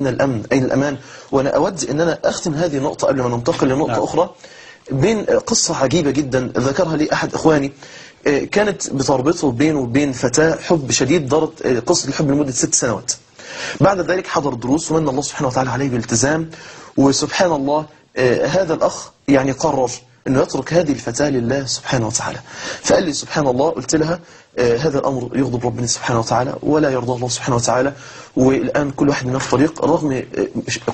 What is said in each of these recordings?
أين الأمن؟ أين الأمان؟ وأنا أود أن أنا أختم هذه النقطة قبل ما ننتقل لنقطة أخرى بين قصة عجيبة جدا ذكرها لي أحد إخواني، كانت بتربطه بينه وبين فتاة حب شديد، دارت قصة الحب لمدة 6 سنوات. بعد ذلك حضر دروس ومن الله سبحانه وتعالى عليه بالالتزام، وسبحان الله هذا الأخ يعني قرر أنه يترك هذه الفتاة لله سبحانه وتعالى. فقال لي سبحان الله، قلت لها هذا الأمر يغضب ربنا سبحانه وتعالى ولا يرضى الله سبحانه وتعالى، والآن كل واحد منا في طريق، رغم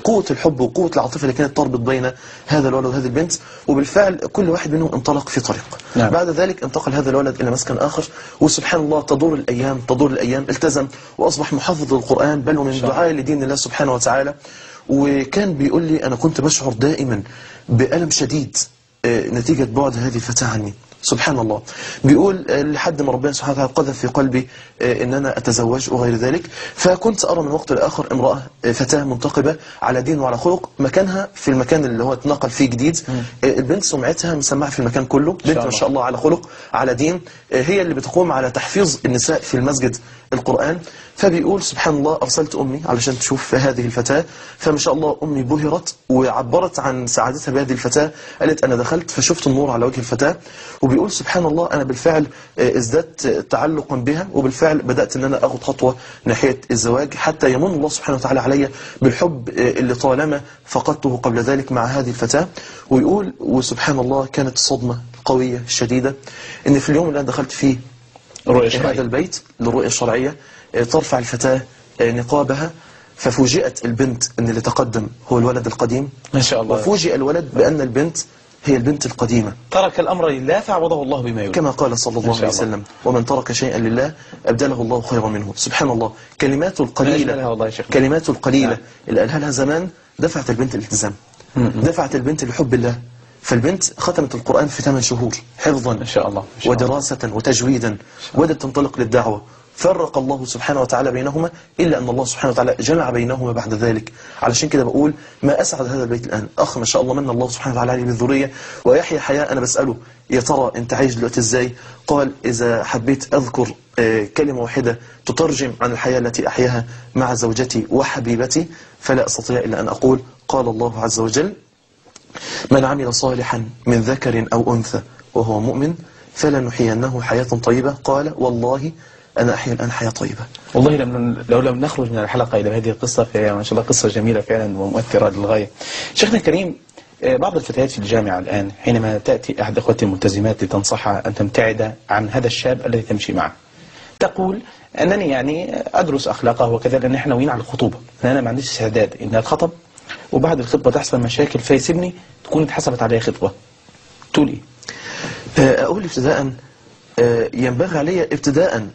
قوة الحب وقوة العاطفة اللي كانت تربط بين هذا الولد وهذه البنت، وبالفعل كل واحد منهم انطلق في طريق. نعم. بعد ذلك انتقل هذا الولد إلى مسكن آخر، وسبحان الله تدور الأيام التزم وأصبح محافظ للقرآن، بل ومن دعاء لدين الله سبحانه وتعالى. وكان بيقول لي أنا كنت بشعر دائما بألم شديد نتيجة بعد هذه الفتاة عني. سبحان الله، بيقول لحد ما ربنا سبحانه وتعالى قذف في قلبي ان انا اتزوج وغير ذلك، فكنت ارى من وقت لاخر امرأة فتاة منتقبة على دين وعلى خلق، مكانها في المكان اللي هو اتنقل فيه جديد، البنت سمعتها مسمعة في المكان كله، بنت ما شاء الله على خلق على دين، هي اللي بتقوم على تحفيظ النساء في المسجد القرآن. فبيقول سبحان الله أرسلت أمي علشان تشوف هذه الفتاة، فما شاء الله أمي بهرت وعبرت عن سعادتها بهذه الفتاة، قالت أنا دخلت فشفت النور على وجه الفتاة، وبيقول سبحان الله أنا بالفعل ازددت تعلقا بها، وبالفعل بدأت أن أنا أخذ خطوة ناحية الزواج، حتى يمن الله سبحانه وتعالى علي بالحب اللي طالما فقدته قبل ذلك مع هذه الفتاة. ويقول وسبحان الله كانت صدمة قوية شديدة إن في اليوم اللي أنا دخلت فيه هذا البيت للرؤية الشرعية ترفع الفتاة نقابها، ففوجئت البنت أن اللي تقدم هو الولد القديم ما شاء الله، وفوجئ الولد بأن البنت هي البنت القديمة. ترك الأمر لله فعوضه الله بما يريد، كما قال صلى الله عليه وسلم ومن ترك شيئا لله أبدله الله خيرا منه. سبحان الله، كلماته القليلة اللي قالها لها زمان دفعت البنت الالتزام، دفعت البنت لحب الله. فالبنت ختمت القرآن في 8 شهور حفظا ما شاء الله ودراسة وتجويدا، وبدأت تنطلق للدعوة. فرق الله سبحانه وتعالى بينهما، إلا أن الله سبحانه وتعالى جمع بينهما بعد ذلك. علشان كده بقول ما أسعد هذا البيت الآن، أخ ما شاء الله من الله سبحانه وتعالى عليه بالذرية ويحيى حياة. أنا بسأله يا ترى أنت عايش دلوقتي إزاي؟ قال إذا حبيت أذكر كلمة واحدة تترجم عن الحياة التي أحياها مع زوجتي وحبيبتي فلا أستطيع إلا أن أقول قال الله عز وجل من عمل صالحا من ذكر أو أنثى وهو مؤمن فلنحيينه حياة طيبة. قال والله أنا أحيا الآن حياة طيبة. والله لو لم نخرج من الحلقة إلى هذه القصة فهي ما شاء الله قصة جميلة فعلا ومؤثرة للغاية. شيخنا الكريم، بعض الفتيات في الجامعة الآن حينما تأتي أحد أخواتي الملتزمات لتنصحها أن تبتعد عن هذا الشاب الذي تمشي معه، تقول أنني يعني أدرس أخلاقه وكذا، لأن احنا ناويين على الخطوبة، أنا ما عنديش استعداد إن أتخطب وبعد الخطبة تحصل مشاكل فيسيبني تكون اتحسبت عليه خطبة. تقول إيه؟ أقول ابتداء ينبغي علي ابتداء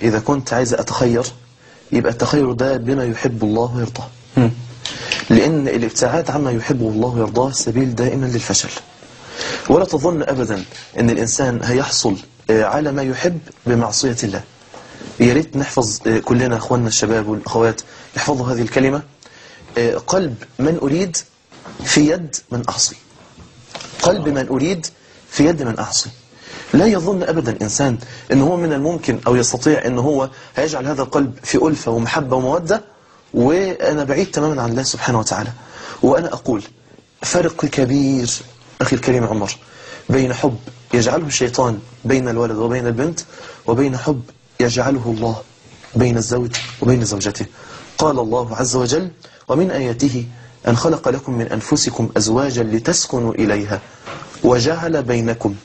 إذا كنت عايز أتخير يبقى التخير ده بما يحب الله ويرضاه، لأن الابتعاد عما يحبه الله ويرضاه سبيل دائما للفشل. ولا تظن أبدا أن الإنسان هيحصل على ما يحب بمعصية الله. يا ريت نحفظ كلنا أخواننا الشباب والأخوات يحفظوا هذه الكلمة، قلب من أريد في يد من أعصي، قلب من أريد في يد من أعصي. لا يظن أبدا إنسان إن هو من الممكن أو يستطيع إن هو هيجعل هذا القلب في ألفة ومحبة ومودة وأنا بعيد تماما عن الله سبحانه وتعالى. وأنا أقول فرق كبير أخي الكريم عمر بين حب يجعله الشيطان بين الولد وبين البنت وبين حب يجعله الله بين الزوج وبين زوجته. قال الله عز وجل ومن آياته أن خلق لكم من أنفسكم أزواجا لتسكنوا إليها وجعل بينكم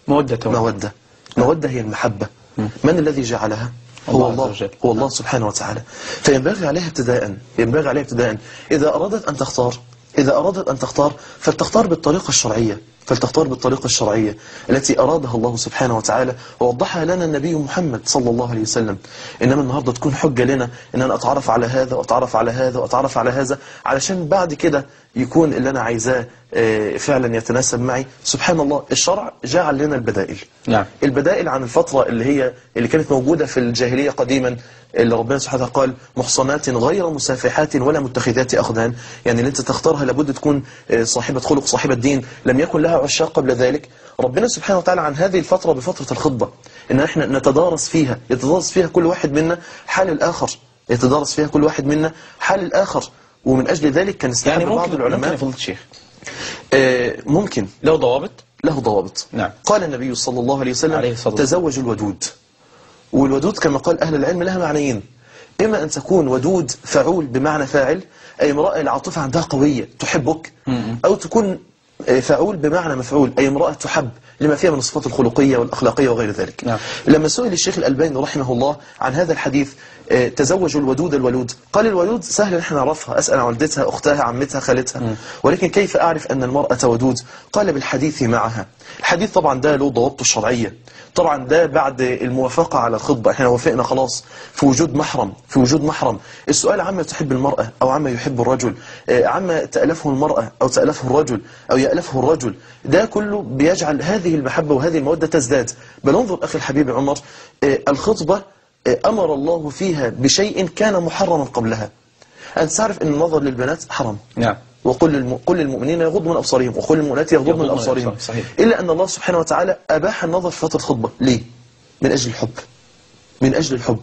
مودة هي المحبة. من الذي جعلها؟ هو الله سبحانه وتعالى. فينبغي عليها ابتداء إذا أرادت أن تختار فلتختار بالطريقة الشرعية التي أرادها الله سبحانه وتعالى ووضحها لنا النبي محمد صلى الله عليه وسلم. إنما النهاردة تكون حجة لنا إن أنا أتعرف على هذا وأتعرف على هذا وأتعرف على هذا علشان بعد كده يكون اللي أنا عايزاه فعلا يتناسب معي. سبحان الله، الشرع جعل لنا البدائل. نعم. البدائل عن الفترة اللي كانت موجودة في الجاهلية قديما، اللي ربنا سبحانه وتعالى قال محصنات غير مسافحات ولا متخذات أخدان، يعني اللي انت تختارها لابد تكون صاحبة خلق صاحبة دين لم يكن لها عشاق قبل ذلك. ربنا سبحانه وتعالى عن هذه الفترة بفترة الخطبة إن احنا يتدارس فيها كل واحد منا حال الآخر، يتدارس فيها كل واحد منا حال الآخر، ومن أجل ذلك كان استحب يعني بعض العلماء. ممكن يا فضيلة الشيخ ممكن له ضوابط. له ضوابط. نعم. قال النبي صلى الله عليه وسلم تزوجوا الودود. والودود كما قال أهل العلم لها معنيين، إما أن تكون ودود فعول بمعنى فاعل، أي امرأة العاطفة عندها قوية تحبك، أو تكون فعول بمعنى مفعول، أي امرأة تحب لما فيها من الصفات الخلقية والأخلاقية وغير ذلك. نعم. لما سئل الشيخ الألباني رحمه الله عن هذا الحديث تزوجوا الودود الولود، قال الولود سهل نحن نعرفها، أسأل عن والدتها، أختها، عمتها، خالتها، ولكن كيف أعرف أن المرأة ودود؟ قال بالحديث معها. الحديث طبعا ده له ضوابطه الشرعية، طبعا ده بعد الموافقة على الخطبة، احنا وافقنا خلاص في وجود محرم، في وجود محرم. السؤال عما تحب المرأة أو عما يحب الرجل، عما تألفه المرأة أو تألفه الرجل أو يألفه الرجل، ده كله بيجعل هذه المحبة وهذه المودة تزداد. بل انظر أخي الحبيب عمر، الخطبة أمر الله فيها بشيء كان محرما قبلها. أنت تعرف أن النظر للبنات حرام. نعم. وقل للمؤمنين يغضوا من أبصارهم وقل للمؤمنات يغضضن من أبصارهم. إلا أن الله سبحانه وتعالى أباح النظر في فترة خطبة. ليه؟ من أجل الحب. من أجل الحب.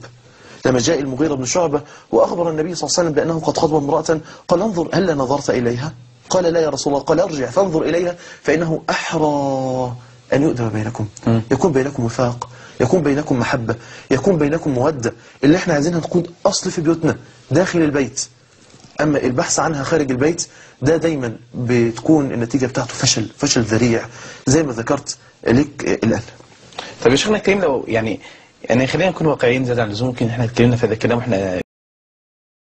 لما جاء المغيرة بن شعبة وأخبر النبي صلى الله عليه وسلم بأنه قد خطب امرأة، قال انظر هل نظرت إليها؟ قال لا يا رسول الله. قال ارجع فانظر إليها فإنه أحرى أن يؤدب بينكم، يكون بينكم وفاق، يكون بينكم محبة، يكون بينكم مودة، اللي احنا عايزينها تكون أصل في بيوتنا داخل البيت. أما البحث عنها خارج البيت ده دايما بتكون النتيجة بتاعته فشل ذريع زي ما ذكرت لك الآن. طب يا شيخنا الكريم، لو يعني خلينا نكون واقعيين زيادة عن اللزوم، ممكن احنا اتكلمنا في هذا الكلام واحنا